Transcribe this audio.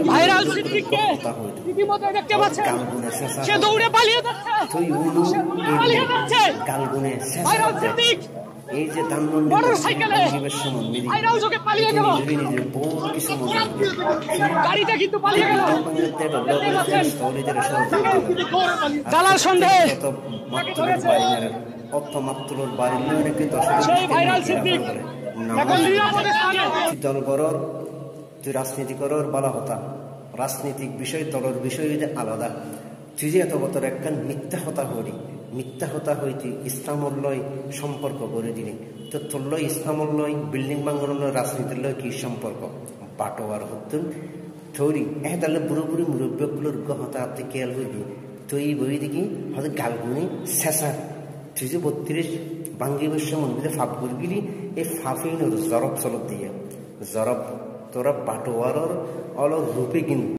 viral সিদ্দিককে ইতিমধ্যে দেখতে পাচ্ছেন সে দৌড়ে পালিয়ে যাচ্ছে ভাইরাল সিদ্দিক এই যে ধানমন্ডি মোটরসাইকেলে ভাইরাল যোগে পালিয়ে গেল গাড়িটা কিন্তু পালিয়ে গেল দালাল সন্দেহে অর্থমাত্রর বাড়ির সেই ভাইরাল সিদ্দিক এখন নিরাপদে স্থানে দল করর তুই রাজনীতি করর বলা হতা রাজনৈতিক বিষয় দলের বিষয় আলাদা তুই যে এত বছর একখান মিথ্যা হতা হরি মিথ্যা হতা হই তুই ইসলামর লয় সম্পর্ক করে দিলি তো তোর লয় ইসলামর লয় বিল্ডিং বাঙ্গর লয় রাজনীতির লয় কি সম্পর্ক বাটোয়ার হতুন থরি তাহলে বুড়ো বুড়ি মুরব্বীগুলোর হতা আপনি খেয়াল হইবি তুই বই দেখি হয়তো গালগুনি শেষা তুই যে 32 বাঙ্গি বৈশ্য মন্দিরে ফাপ করে গেলি এই ফাফিন জরব চলত দিয়ে জরব তোরা বাটোয়ারর অলগ রূপে কিন্তু